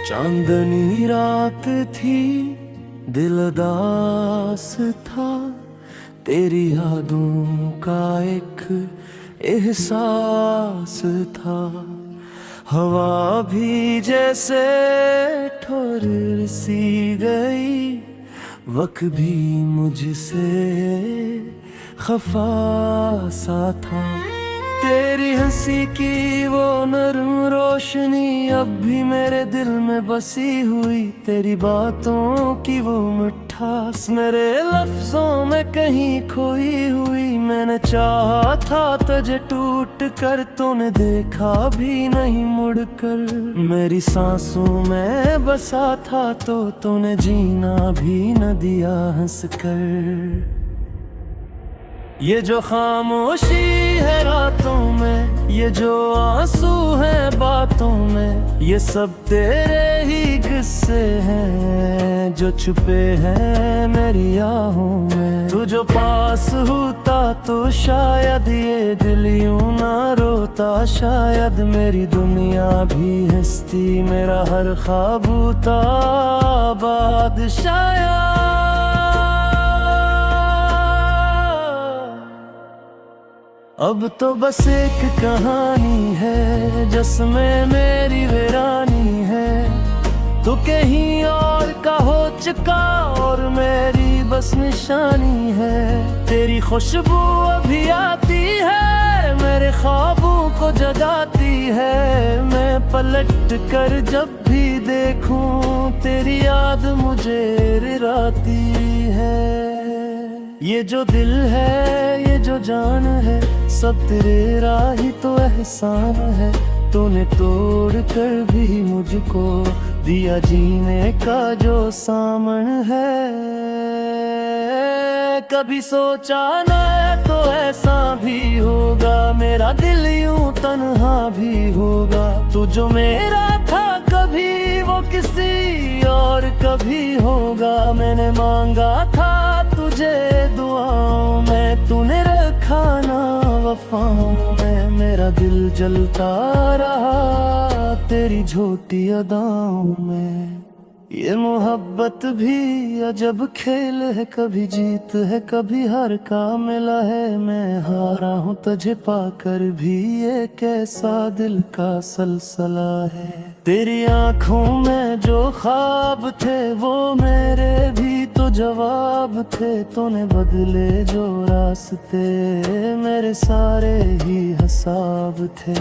चांदनी रात थी, दिल उदास था, तेरी यादों का एक एहसास था। हवा भी जैसे ठुर सी गई, वक्त भी मुझसे खफा सा था। तेरी हंसी की वो नरम रोशनी अब भी मेरे दिल में बसी हुई, तेरी बातों की वो मिठास मेरे लफ्जों में कहीं खोई हुई। मैंने चाहा था तुझे टूट कर, तूने देखा भी नहीं मुड़कर। मेरी सांसों में बसा था तो तूने जीना भी न दिया हंस कर। ये जो खामोशी है रातों में, ये जो आंसू हैं बातों में, ये सब तेरे ही किस्से हैं जो छुपे हैं मेरी आहों में। तू जो पास होता तो शायद ये दिल यूं ना रोता, शायद मेरी दुनिया भी हंसती, मेरा हर ख्वाब होता आबाद शायद। अब तो बस एक कहानी है जिसमें मेरी वीरानी है। तू कहीं और का हो चुका और मेरी बस निशानी है। तेरी खुशबू अभी आती है, मेरे ख्वाबों को जगाती है। मैं पलट कर जब भी देखूं तेरी याद मुझे रिलाती है। ये जो दिल है, ये जो जान है, सब तेरा ही तो एहसान है। तूने तोड़ कर भी मुझको दिया जीने का जो सामन है। कभी सोचा न तो ऐसा भी होगा, मेरा दिल यूं तन्हा भी होगा। तू जो मेरा था कभी वो किसी और कभी होगा। मैंने मांगा था तुझे दुआओं में, तूने रखा ना वफाओं में। मेरा दिल जलता रहा तेरी झूठी अदाओं में। ये मोहब्बत भी अजब खेल है, कभी जीत है कभी हार का मिला है। मैं हारा हूँ तुझे पाकर भी, ये कैसा दिल का सलसला है। तेरी आंखों में जो ख्वाब थे वो मेरे भी तो जवाब थे। तूने बदले जो रास्ते मेरे सारे ही हिसाब थे।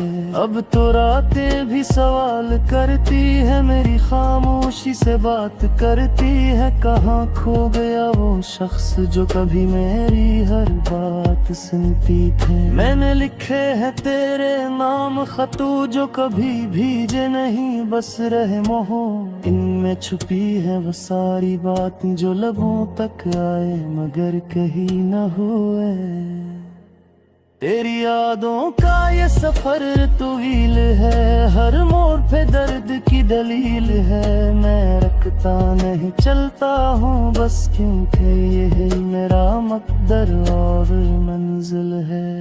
अब तो रातें भी सवाल करती है, मेरी खामोशी से बात करती है। कहाँ खो गया वो शख्स जो कभी मेरी हर बात सुनती थी। मैंने लिखे हैं तेरे नाम खतू जो कभी भीजे नहीं, बस रहे मोह इनमें छुपी है वो सारी बातें जो लबों तक आए मगर कहीं न हुए। तेरी यादों का ये सफर तवील है, हर मोड़ पे दर्द की दलील है। मैं रखता नहीं चलता हूँ बस क्योंकि ये है मेरा मकदर और मंजिल है।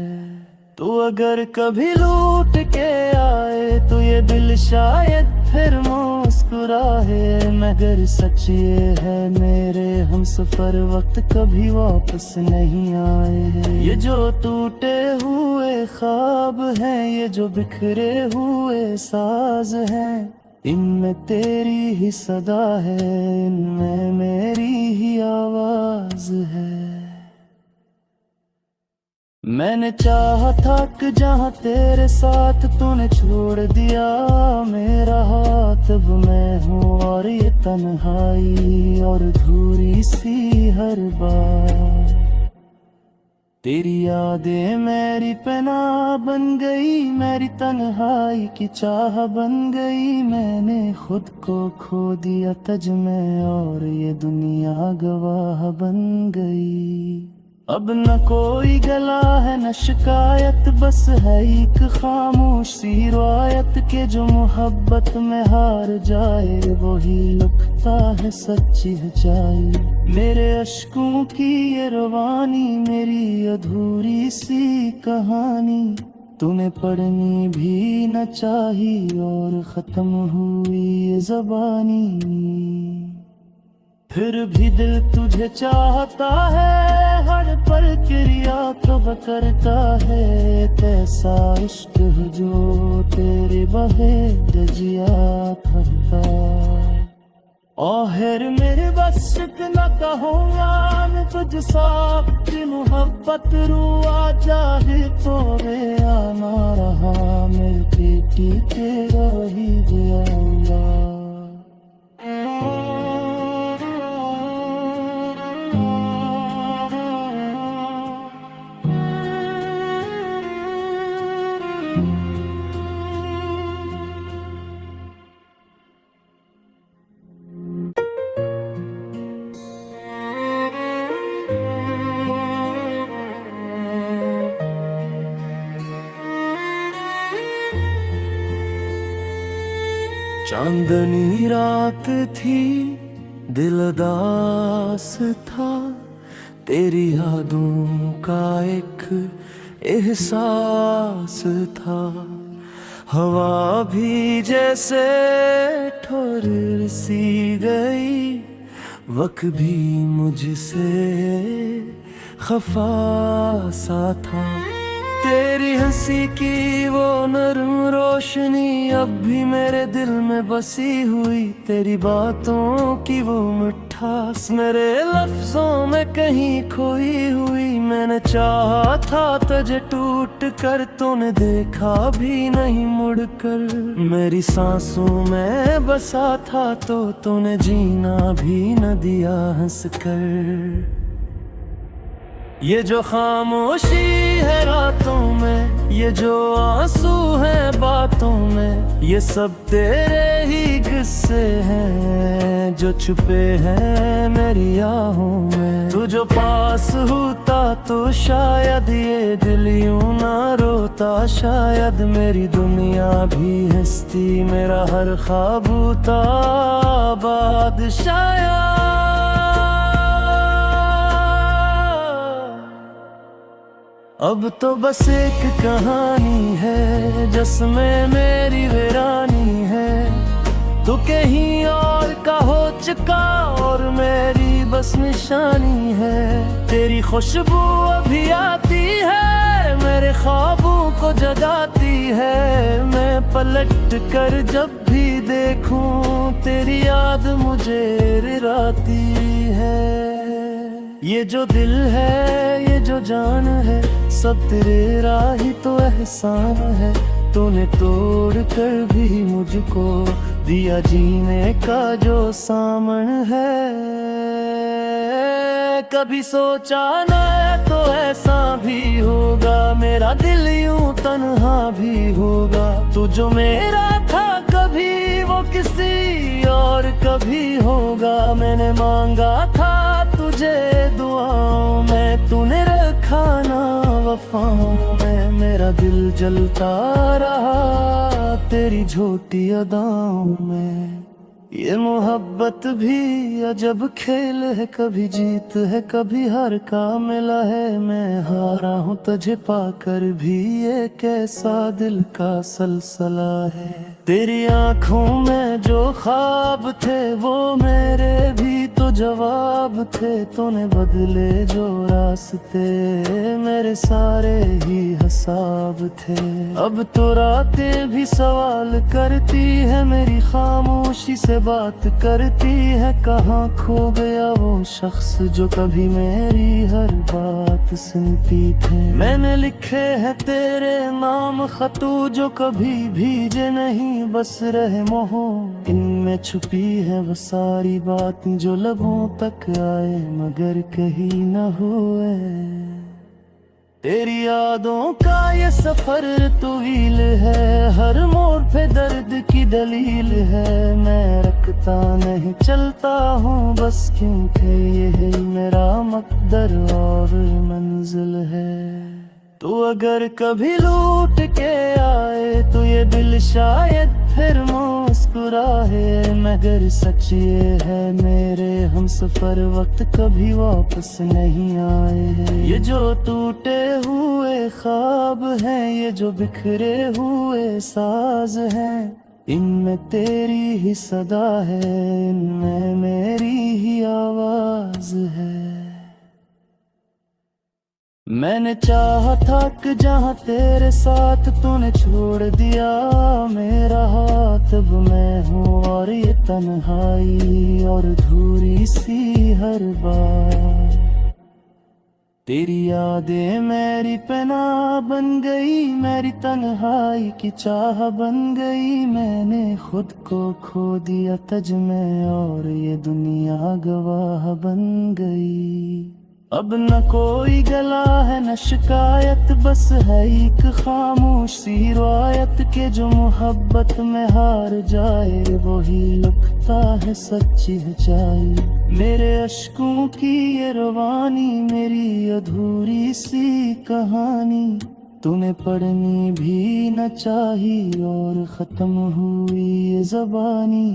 तू अगर कभी लूट के आए तो ये दिल शायद फिर मुस्कुराए, मगर सच ये है मेरे हमसफर वक्त कभी वापस नहीं आए। ये जो टूटे हुए ख्वाब हैं, ये जो बिखरे हुए साज हैं, इनमें तेरी ही सदा है, इनमें मेरी ही आवाज है। मैंने चाहा था कि जहाँ तेरे साथ तूने छोड़ दिया मेरा हाथ। अब मैं हूँ और ये तन्हाई और अधूरी सी हर बार। तेरी यादें मेरी पनाह बन गई, मेरी तन्हाई की चाह बन गई। मैंने खुद को खो दिया तज में और ये दुनिया गवाह बन गई। अब न कोई गला है न शिकायत, बस है एक खामोश सी रिवायत के जो मोहब्बत में हार जाए वही लुकता है सच्ची सच्चाई। मेरे अश्कों की ये रवानी, मेरी अधूरी सी कहानी, तूने पढ़नी भी न चाही और खत्म हुई ये ज़बानी। फिर भी दिल तुझे चाहता है, हर प्रक्रिया कब करता है। कैसा इश्क है जो तेरे बहे दजिया करता। और मेरे बस न कहूँगा मैं तुझ साथ मोहब्बत रुआ चाहे तो वे आना रहा। मेरे बेटी तेरा ही जियाऊंगा। चांदनी रात थी, दिल उदास था। तेरी यादों का एक एहसास था। हवा भी जैसे ठुर सी गई, वक्त भी मुझसे खफा सा था। तेरी हंसी की वो नरम रोशनी अब भी मेरे दिल में बसी हुई। तेरी बातों की वो मिठास मेरे लफ्जों में कहीं खोई हुई। मैंने चाहा था तुझे टूट कर, तूने देखा भी नहीं मुड़कर। मेरी सांसों में बसा था तो तूने जीना भी न दिया हंस कर। ये जो खामोशी है रातों में, ये जो आंसू हैं बातों में, ये सब तेरे ही किस्से हैं जो छुपे हैं मेरी आहों में। तू जो पास होता तो शायद ये दिल यूं ना रोता। शायद मेरी दुनिया भी हंसती, मेरा हर ख्वाब होता आबाद। शायद अब तो बस एक कहानी है जिसमें मेरी वीरानी है। तू कहीं और का हो चुका और मेरी बस निशानी है। तेरी खुशबू अभी आती है, मेरे ख्वाबों को जगाती है। मैं पलट कर जब भी देखूं तेरी याद मुझे रिराती है। ये जो दिल है, ये जो जान है, सब तेरा ही तो एहसान है। तूने तोड़ कर भी मुझको दिया जीने का जो सामन है। कभी सोचा ना तो ऐसा भी होगा, मेरा दिल यूं तन्हा भी होगा। तू जो मेरा था कभी वो किसी और कभी होगा। मैंने मांगा था तुझे दुआओं में, तूने रखा ना वफाओं में। मेरा दिल जलता रहा तेरी झूठी अदाओं में। ये मोहब्बत भी अजब खेल है, कभी जीत है कभी हार का मिला है। मैं हारा हूँ तुझे पाकर भी, ये कैसा दिल का सलसला है। तेरी आँखों में जो ख्वाब थे वो मेरे भी तो जवाब थे। तूने बदले जो रास्ते मेरे सारे ही हिसाब थे। अब तो रातें भी सवाल करती है, मेरी खामोशी से बात करती है। कहाँ खो गया वो शख्स जो कभी मेरी हर बात सुनती थी। मैंने लिखे हैं तेरे नाम खतू जो कभी भीजे नहीं, बस रहे मोह इनमें छुपी है वो सारी बातें जो लबों तक आए मगर कहीं न हुए। तेरी यादों का ये सफर तवील है, हर मोड़ पे दर्द की दलील है। मैं रखता नहीं चलता हूँ बस क्योंकि ये है मेरा मकदर और मंजिल है। तू अगर कभी लूट के आए तो ये दिल शायद फिर मुस्कुराए। मुस्कुराए, मगर सच ये है मेरे हमसफर वक्त कभी वापस नहीं आए। ये जो टूटे हुए ख्वाब हैं, ये जो बिखरे हुए साज हैं, इनमें तेरी ही सदा है, इनमें मेरी ही आवाज है। मैंने चाहा था कि जहाँ तेरे साथ तूने छोड़ दिया मेरा हाथ, अब मैं हूँ और ये तन्हाई और अधूरी सी हर बार। तेरी यादें मेरी पनाह बन गई, मेरी तन्हाई की चाह बन गई। मैंने खुद को खो दिया तज में और ये दुनिया गवाह बन गई। अब न कोई गला है न शिकायत, बस है एक खामोश सी रिवायत के जो मोहब्बत में हार जाए वही लगता है सच्ची सच्चाई। मेरे अश्कों की ये रवानी, मेरी अधूरी सी कहानी, तूने पढ़नी भी न चाही और खत्म हुई ये ज़बानी।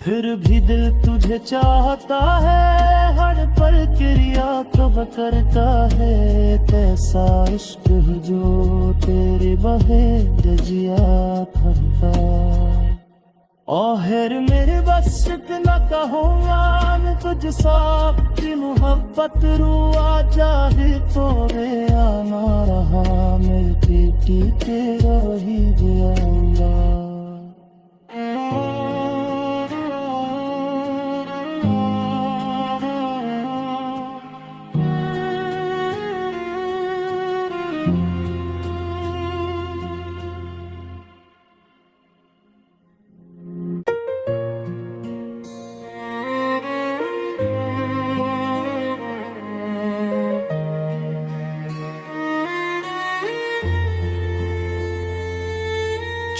फिर भी दिल तुझे चाहता है, हर पल क्रिया कब करता है। कैसा इश्क है जो तेरे बहे दजिया भरता। ओहर मेरे बस न कहूँगा मैं तुझ साथ मोहब्बत रुआ चाहे तो वे आना रहा, मेरे बेटी तेरा ही दियाऊंगा।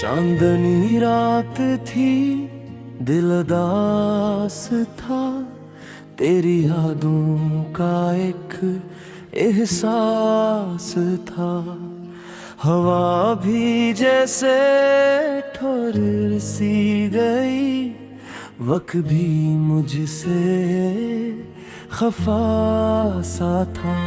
चांदनी रात थी, दिल उदास था, तेरी यादों का एक एहसास था। हवा भी जैसे ठुर सी गई, वक्त भी मुझसे खफा सा था।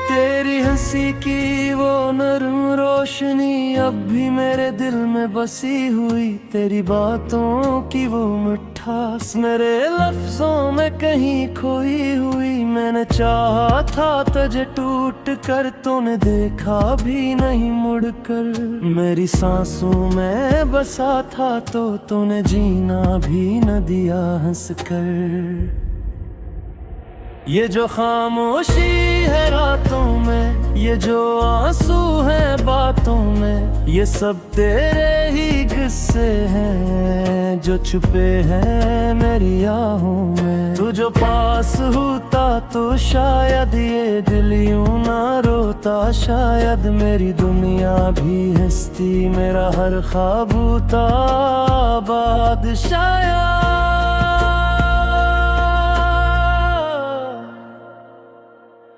तेरी हंसी की वो नरम रोशनी अब भी मेरे दिल में बसी हुई, तेरी बातों की वो मिठास मेरे लफ्जों में कहीं खोई हुई। मैंने चाहा था तुझे टूट कर, तूने देखा भी नहीं मुड़कर। मेरी सांसों में बसा था तो तूने जीना भी न दिया हंस कर। ये जो खामोशी है रातों में, ये जो आंसू हैं बातों में, ये सब तेरे ही किस्से हैं जो छुपे हैं मेरी आहों में। तू जो पास होता तो शायद ये दिल यूं ना रोता, शायद मेरी दुनिया भी हंसती, मेरा हर ख्वाब होता आबाद शायद।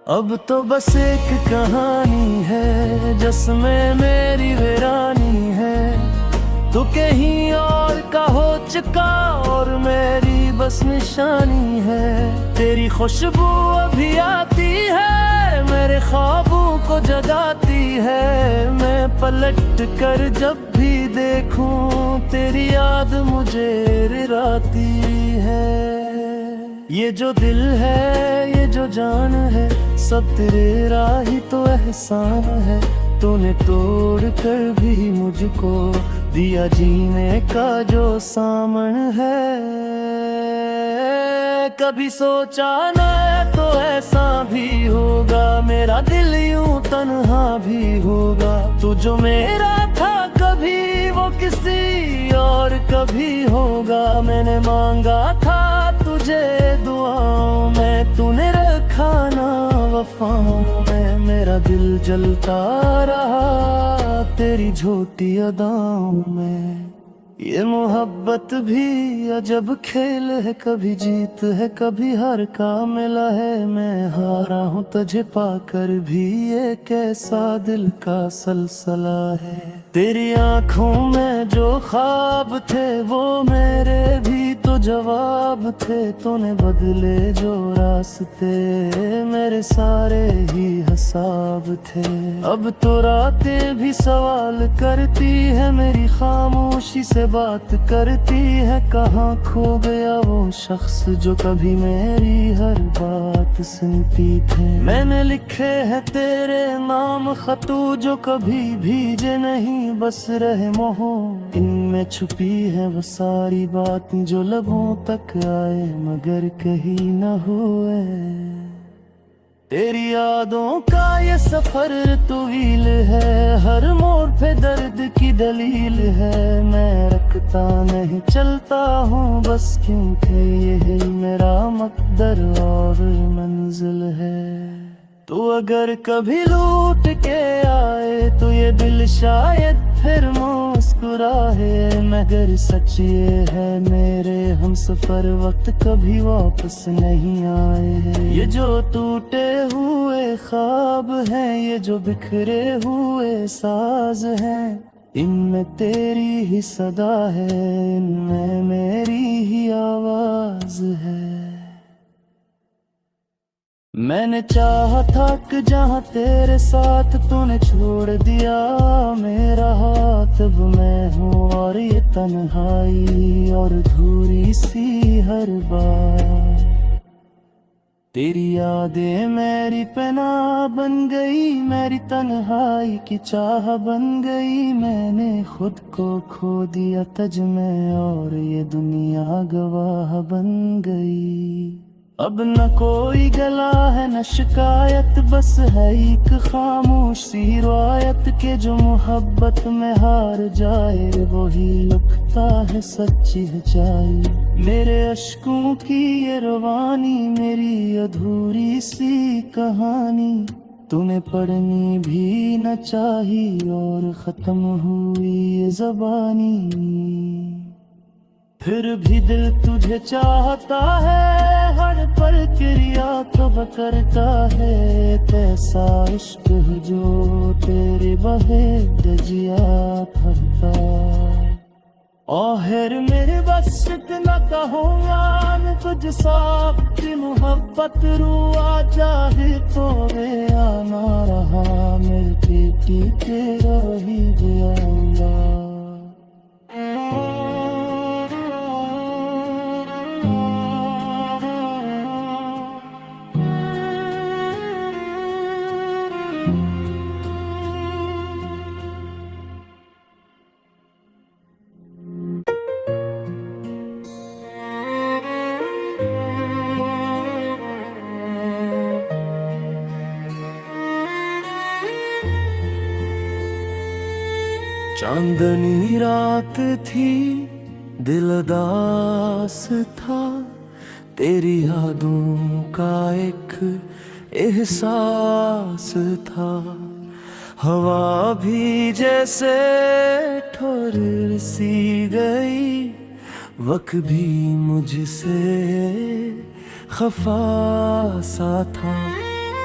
अब तो बस एक कहानी है जिसमें मेरी वीरानी है। तू कहीं और का हो चुका और मेरी बस निशानी है। तेरी खुशबू अभी आती है, मेरे ख्वाबों को जगाती है। मैं पलट कर जब भी देखूं तेरी याद मुझे रिराती है। ये जो दिल है, ये जो जान है, सब तेरा ही तो एहसान है। तूने तोड़ कर भी मुझको दिया जीने का जो सामन है। कभी सोचा ना तो ऐसा भी होगा, मेरा दिल यूं तन्हा भी होगा। तू जो मेरा था कभी वो किसी और कभी होगा। मैंने मांगा था तुझे दुआओं में, तूने रखा ना वफाओं में। मेरा दिल जलता रहा तेरी झूठी अदाओं में। ये मोहब्बत भी अजब खेल है, कभी जीत है कभी हार का मिला है। मैं हारा हूँ तुझे पाकर भी, ये कैसा दिल का सलसला है। तेरी आंखों में जो ख्वाब थे वो मेरे भी तो जवाब थे। तूने बदले जो रास्ते मेरे सारे ही हिसाब थे। अब तो रातें भी सवाल करती है, मेरी खामोशी से बात करती है। कहाँ खो गया वो शख्स जो कभी मेरी हर बात सुनती थी। मैंने लिखे हैं तेरे नाम खतू जो कभी भीजे नहीं, बस रहे मोह इनमें छुपी है वो सारी बातें जो लबों तक आए मगर कहीं न हुए। तेरी यादों का ये सफर तवील है, हर मोड़ पे दर्द की दलील है। मैं रखता नहीं चलता हूँ बस क्योंकि ये मेरा मकदर और मंजिल है। तू अगर कभी लूट के आए तो ये दिल शायद फिर मुस्कुराए, मगर सच ये है मेरे हम सफर वक्त कभी वापस नहीं आए। ये जो टूटे हुए ख्वाब हैं, ये जो बिखरे हुए साज हैं, इनमें तेरी ही सदा है, इनमें मेरी ही आवाज है। मैंने चाहा था कि जहाँ तेरे साथ तूने छोड़ दिया मेरा हाथ। अब मैं हूँ और ये तन्हाई और अधूरी सी हर बार। तेरी यादें मेरी पनाह बन गई, मेरी तन्हाई की चाह बन गई। मैंने खुद को खो दिया तज में और ये दुनिया गवाह बन गई। अब न कोई गला है न शिकायत, बस है एक खामोश सी रिवायत के जो मोहब्बत में हार जाए वही लिखता है सच्ची सच्चाई। मेरे अश्कों की ये रवानी मेरी अधूरी सी कहानी, तूने पढ़नी भी न चाही और खत्म हुई ये ज़बानी। फिर भी दिल तुझे चाहता है, हर पल क्रिया तो करता है। कैसा इश्क है जो तेरे बहे दजिया भरता। आहर मेरे बस इतना कहूँगा मैं तुझ साथ की मोहब्बत रुआ चाहे तो वे आना रहा मेरे पेटी तेरा ही दियाऊंगा। चांदनी रात थी दिल उदास था, तेरी यादों का एक एहसास था। हवा भी जैसे ठोर सी गई, वक्त भी मुझसे खफा सा था।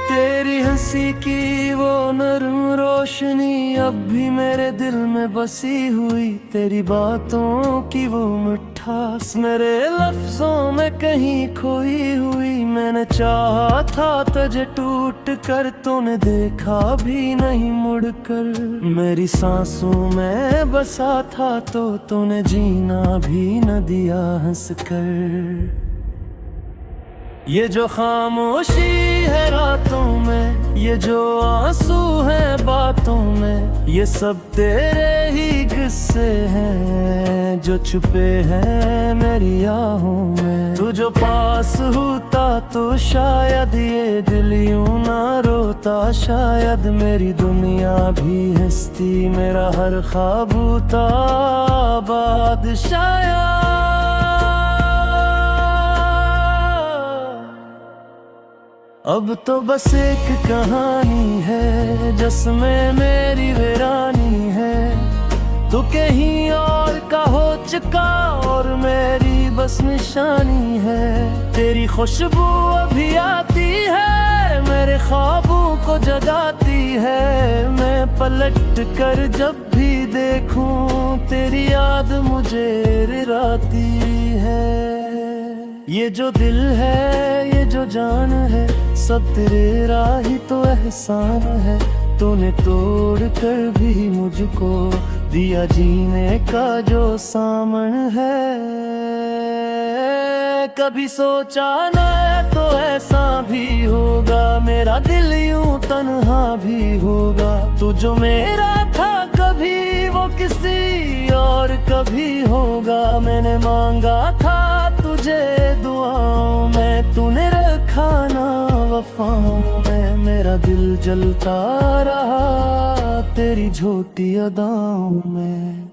तेरी हंसी की वो नरम रोशनी अब भी मेरे दिल में बसी हुई। तेरी बातों की वो मिठास मेरे लफ्जों में कहीं खोई हुई। मैंने चाहा था तुझे टूट कर, तूने देखा भी नहीं मुड़कर। मेरी सांसों में बसा था तो तूने जीना भी न दिया हंस कर। ये जो खामोशी है रातों में, ये जो आंसू हैं बातों में, ये सब तेरे ही किस्से हैं जो छुपे हैं मेरी आहों में। तू जो पास होता तो शायद ये दिल यूं ना रोता। शायद मेरी दुनिया भी हंसती, मेरा हर ख्वाब होता आबाद। शायद अब तो बस एक कहानी है जिसमें मेरी वीरानी है। तू कहीं और का हो चुका और मेरी बस निशानी है। तेरी खुशबू अभी आती है मेरे ख्वाबों को जगाती है। मैं पलट कर जब भी देखूं तेरी याद मुझे रिलाती है। ये जो दिल है ये जो जान है सब तेरा ही तो एहसान है। तूने तोड़ कर भी मुझको दिया जीने का जो सामन है। कभी सोचा ना तो ऐसा भी होगा, मेरा दिल यूं तन्हा भी होगा। तू जो मेरा था कभी वो किसी और कभी होगा। मैंने मांगा था तुझे दुआओं में, तूने रखा ना वफाओं में। मेरा दिल जलता रहा तेरी झूठी अदाओं में।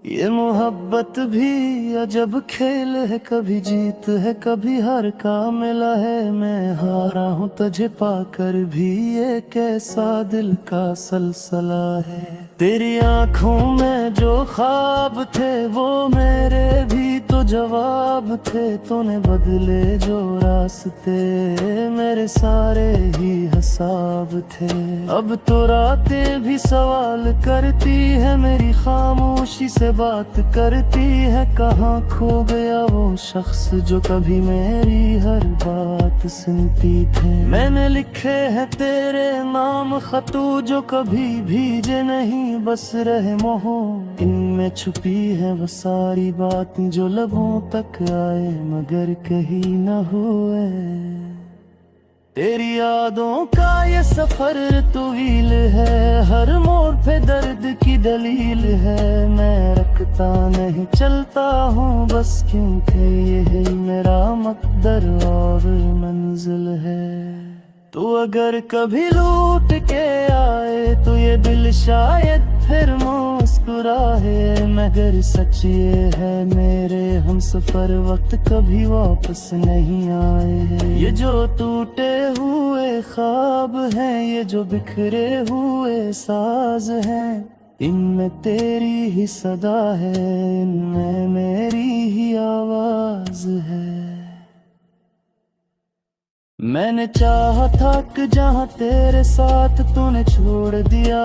ये मोहब्बत भी अजब खेल है, कभी जीत है कभी हार का मिला है। मैं हारा हूँ तुझे पाकर भी, ये कैसा दिल का सलसला है। तेरी आंखों में जो ख्वाब थे वो मेरे भी तो जवाब थे। तूने बदले जो रास्ते मेरे सारे ही हिसाब थे। अब तो रातें भी सवाल करती है, मेरी खामोशी से बात करती है। कहाँ खो गया वो शख्स जो कभी मेरी हर बात सुनती थी। मैंने लिखे हैं तेरे नाम खतू जो कभी भीजे नहीं, बस रहे मोह इनमें छुपी है वो सारी बातें जो लबों तक आए मगर कहीं न हुए। तेरी यादों का ये सफर तवील है, हर मोड़ पे दर्द की दलील है। मैं रखता नहीं चलता हूँ बस क्योंकि ये है मेरा मकदर और मंजिल है। तू अगर कभी लूट के आए तो ये दिल शायद फिर मुस्कुराए। मगर सच ये है मेरे हमसफर वक्त कभी वापस नहीं आए। ये जो टूटे हुए ख्वाब हैं, ये जो बिखरे हुए साज हैं, इनमें तेरी ही सदा है, इनमें मेरी ही आवाज है। मैंने चाहा था कि जहाँ तेरे साथ तूने छोड़ दिया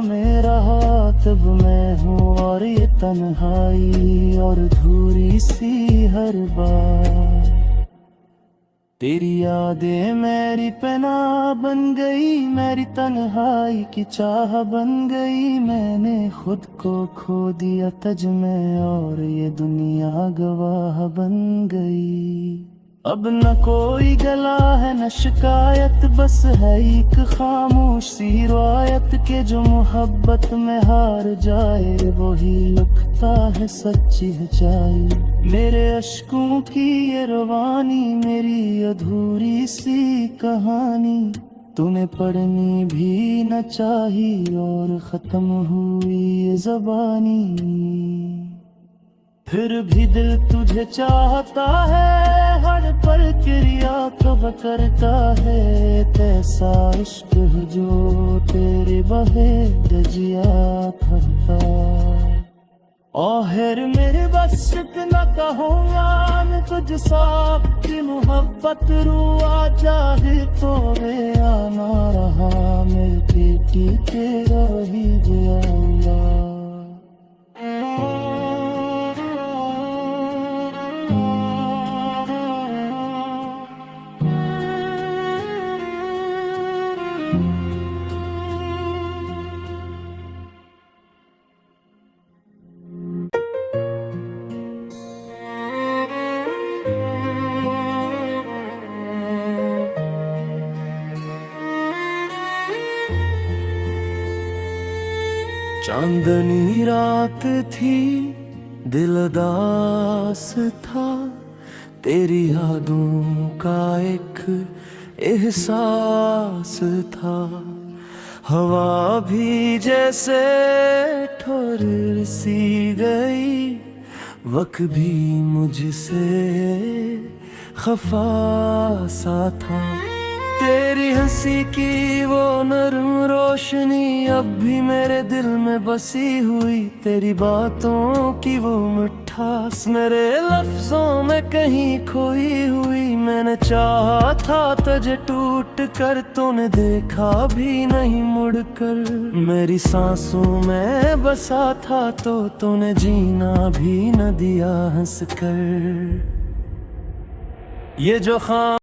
मेरा हाथ। अब मैं हूँ और ये तन्हाई और अधूरी सी हर बार। तेरी यादें मेरी पनाह बन गई, मेरी तन्हाई की चाह बन गई। मैंने खुद को खो दिया तज में और ये दुनिया गवाह बन गई। अब न कोई गला है न शिकायत, बस है एक खामोश सी रिवायत के जो मोहब्बत में हार जाए वही लगता है सच्ची सच्चाई। मेरे अश्कों की ये रवानी मेरी अधूरी सी कहानी, तूने पढ़नी भी न चाही और खत्म हुई ये ज़बानी। फिर भी दिल तुझे चाहता है, हर पल क्रिया कब करता है। कैसा इश्क है जो तेरे बहे दजिया थकता। ओहर मेरे बस न कहूँगा मैं तुझ साथ की मोहब्बत रुआ चाहे तो वे आना रहा। मेरे बेटी तेरा ही गया। चांदनी रात थी दिल उदास था, तेरी यादों का एक एहसास था। हवा भी जैसे ठुर सी गई, वक्त भी मुझसे खफा सा था। तेरी हंसी की वो नरम रोशनी अब भी मेरे दिल में बसी हुई, तेरी बातों की वो मिठास मेरे लफ्जों में कहीं खोई हुई। मैंने चाहा था तुझे टूट कर, तूने देखा भी नहीं मुड़कर। मेरी सांसों में बसा था तो तूने जीना भी न दिया हंस कर। ये जो